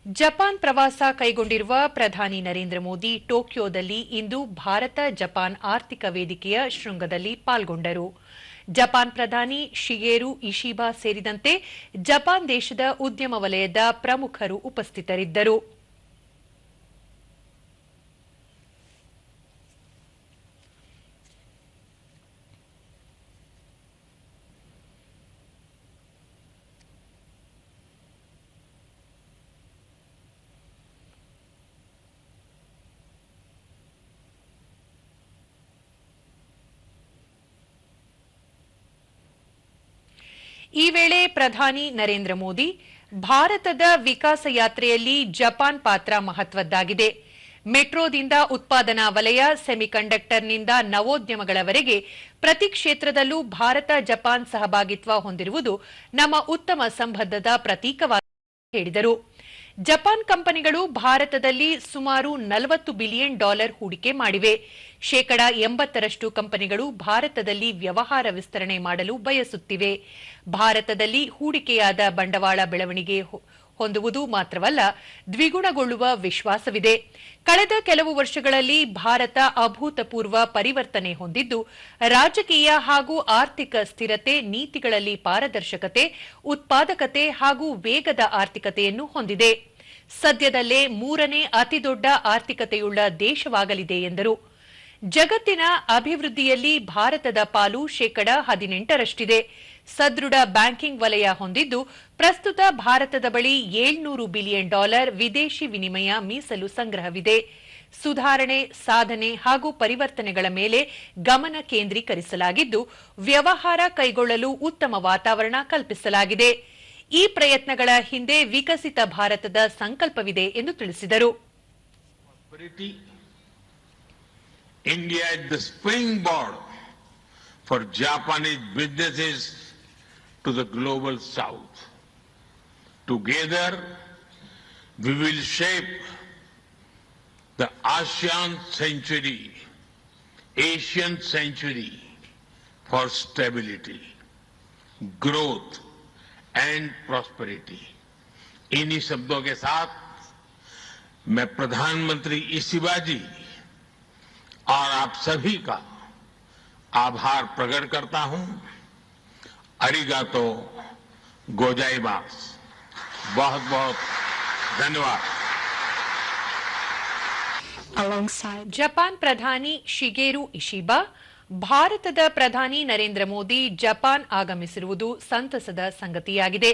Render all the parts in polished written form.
Japan ಪ್ರವಾಸ ಕೈಗೊಂಡಿರುವ ಪ್ರಧಾನಿ ನರೇಂದ್ರ ಮೋದಿ ಟೋಕಿಯೋದಲ್ಲಿ ಇಂದು ಭಾರತ ಜಪಾನ್ ಆರ್ಥಿಕ ವೇದಿಕೆಯ ಶೃಂಗದಲ್ಲಿ ಪಾಲ್ಗೊಂಡರು. ಜಪಾನ್ ಪ್ರಧಾನಿ ಶಿಗೆರು ಇಶಿಬಾ ಸೇರಿದಂತೆ ಜಪಾನ್ ದೇಶದ ಉದ್ಯಮ ವಲಯದ ಪ್ರಮುಖರು ಉಪಸ್ಥಿತರಿದ್ದರು. ಈ ವೇಳೆ ಪ್ರಧಾನಿ ನರೇಂದ್ರ ಮೋದಿ ಭಾರತದ ವಿಕಾಸ ಯಾತ್ರೆಯಲ್ಲಿ ಜಪಾನ್ ಪಾತ್ರ ಮಹತ್ವದ್ದಾಗಿದೆ. ಮೆಟ್ರೋದಿಂದ ಉತ್ಪಾದನಾ ವಲಯ, ಸೆಮಿಕಂಡಕ್ಟರ್ನಿಂದ ನವೋದ್ಯಮಗಳವರೆಗೆ ಪ್ರತಿ ಕ್ಷೇತ್ರದಲ್ಲೂ ಭಾರತ ಜಪಾನ್ ಸಹಭಾಗಿತ್ವ ಹೊಂದಿರುವುದು ನಮ್ಮ ಉತ್ತಮ ಸಂಬಂಧದ ಪ್ರತೀಕವಾಗಿದೆ ಹೇಳಿದರು. ಜಪಾನ್ ಕಂಪನಿಗಳು ಭಾರತದಲ್ಲಿ ಸುಮಾರು $40 ಬಿಲಿಯನ್ ಹೂಡಿಕೆ ಮಾಡಿವೆ. ಶೇಕಡಾ 80ರಷ್ಟು ಕಂಪನಿಗಳು ಭಾರತದಲ್ಲಿ ವ್ಯವಹಾರ ವಿಸ್ತರಣೆ ಮಾಡಲು ಬಯಸುತ್ತಿವೆ. ಭಾರತದಲ್ಲಿ ಹೂಡಿಕೆಯಾದ ಬಂಡವಾಳ ಬೆಳವಣಿಗೆ ಹೊಂದುವುದು ಮಾತ್ರವಲ್ಲ, ದ್ವಿಗುಣಗೊಳ್ಳುವ ವಿಶ್ವಾಸವಿದೆ. ಕಳೆದ ಕೆಲವು ವರ್ಷಗಳಲ್ಲಿ ಭಾರತ ಅಭೂತಪೂರ್ವ ಪರಿವರ್ತನೆ ಹೊಂದಿದ್ದು, ರಾಜಕೀಯ ಹಾಗೂ ಆರ್ಥಿಕ ಸ್ಥಿರತೆ, ನೀತಿಗಳಲ್ಲಿ ಪಾರದರ್ಶಕತೆ, ಉತ್ಪಾದಕತೆ ಹಾಗೂ ವೇಗದ ಆರ್ಥಿಕತೆಯನ್ನು ಹೊಂದಿದೆ. ಸದ್ಯದಲ್ಲೇ 3ನೇ ಅತಿದೊಡ್ಡ ಆರ್ಥಿಕತೆಯುಳ್ಳ ದೇಶವಾಗಲಿದೆ ಎಂದರು. ಜಗತ್ತಿನ ಅಭಿವೃದ್ಧಿಯಲ್ಲಿ ಭಾರತದ ಪಾಲು ಶೇಕಡಾ 18ರಷ್ಟಿದೆ. ಸದೃಢ ಬ್ಯಾಂಕಿಂಗ್ ವಲಯ ಹೊಂದಿದ್ದು, ಪ್ರಸ್ತುತ ಭಾರತದ ಬಳಿ $700 ಬಿಲಿಯನ್ ವಿದೇಶಿ ವಿನಿಮಯ ಮೀಸಲು ಸಂಗ್ರಹವಿದೆ. ಸುಧಾರಣೆ, ಸಾಧನೆ ಹಾಗೂ ಪರಿವರ್ತನೆಗಳ ಮೇಲೆ ಗಮನ ಕೇಂದ್ರೀಕರಿಸಲಾಗಿದ್ದು, ವ್ಯವಹಾರ ಕೈಗೊಳ್ಳಲು ಉತ್ತಮ ವಾತಾವರಣ ಕಲ್ಪಿಸಲಾಗಿದೆ. ಈ ಪ್ರಯತ್ನಗಳ ಹಿಂದೆ ವಿಕಸಿತ ಭಾರತದ ಸಂಕಲ್ಪವಿದೆ ಎಂದು ತಿಳಿಸಿದರು. India is the springboard for Japanese businesses to the global south. Together, we will shape the ASEAN century, Asian century for stability, growth and prosperity. इन्हीं शब्दों के साथ मैं प्रधानमंत्री इशिबा जी और आप सभी का आभार प्रकट करता हूं. अरिगातो गोजाइमास. बहुत बहुत धन्यवाद. ಜಪಾನ್ ಪ್ರಧಾನಿ ಶಿಗೆರು ಇಶಿಬಾ, ಭಾರತದ ಪ್ರಧಾನಿ ನರೇಂದ್ರ ಮೋದಿ ಜಪಾನ್ ಆಗಮಿಸಿರುವುದು ಸಂತಸದ ಸಂಗತಿಯಾಗಿದೆ.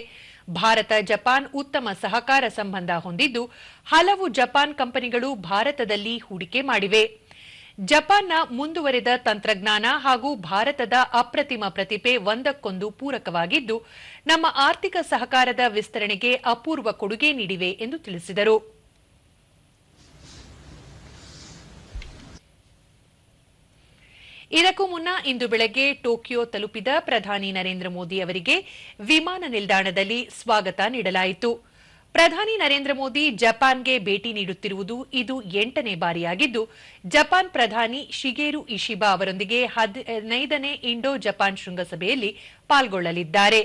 ಭಾರತ ಜಪಾನ್ ಉತ್ತಮ ಸಹಕಾರ ಸಂಬಂಧ ಹೊಂದಿದ್ದು, ಹಲವು ಜಪಾನ್ ಕಂಪನಿಗಳು ಭಾರತದಲ್ಲಿ ಹೂಡಿಕೆ ಮಾಡಿವೆ. ಜಪಾನ್ನ ಮುಂದುವರೆದ ತಂತ್ರಜ್ಞಾನ ಹಾಗೂ ಭಾರತದ ಅಪ್ರತಿಮ ಪ್ರತಿಭೆ ಒಂದಕ್ಕೊಂದು ಪೂರಕವಾಗಿದ್ದು, ನಮ್ಮ ಆರ್ಥಿಕ ಸಹಕಾರದ ವಿಸ್ತರಣೆಗೆ ಅಪೂರ್ವ ಕೊಡುಗೆ ನೀಡಿವೆ ಎಂದು ತಿಳಿಸಿದರು. ಇದಕ್ಕೂ ಮುನ್ನ ಇಂದು ಬೆಳಗ್ಗೆ ಟೋಕಿಯೋ ತಲುಪಿದ ಪ್ರಧಾನಿ ನರೇಂದ್ರ ಮೋದಿ ಅವರಿಗೆ ವಿಮಾನ ನಿಲ್ದಾಣದಲ್ಲಿ ಸ್ವಾಗತ ನೀಡಲಾಯಿತು. ಪ್ರಧಾನಿ ನರೇಂದ್ರ ಮೋದಿ ಜಪಾನ್ಗೆ ಭೇಟಿ ನೀಡುತ್ತಿರುವುದು ಇದು 8ನೇ ಬಾರಿಯಾಗಿದ್ದು, ಜಪಾನ್ ಪ್ರಧಾನಿ ಶಿಗೆರು ಇಶಿಬಾ ಅವರೊಂದಿಗೆ 15ನೇ ಇಂಡೋ ಜಪಾನ್ ಶೃಂಗಸಭೆಯಲ್ಲಿ ಪಾಲ್ಗೊಳ್ಳಲಿದ್ದಾರೆ.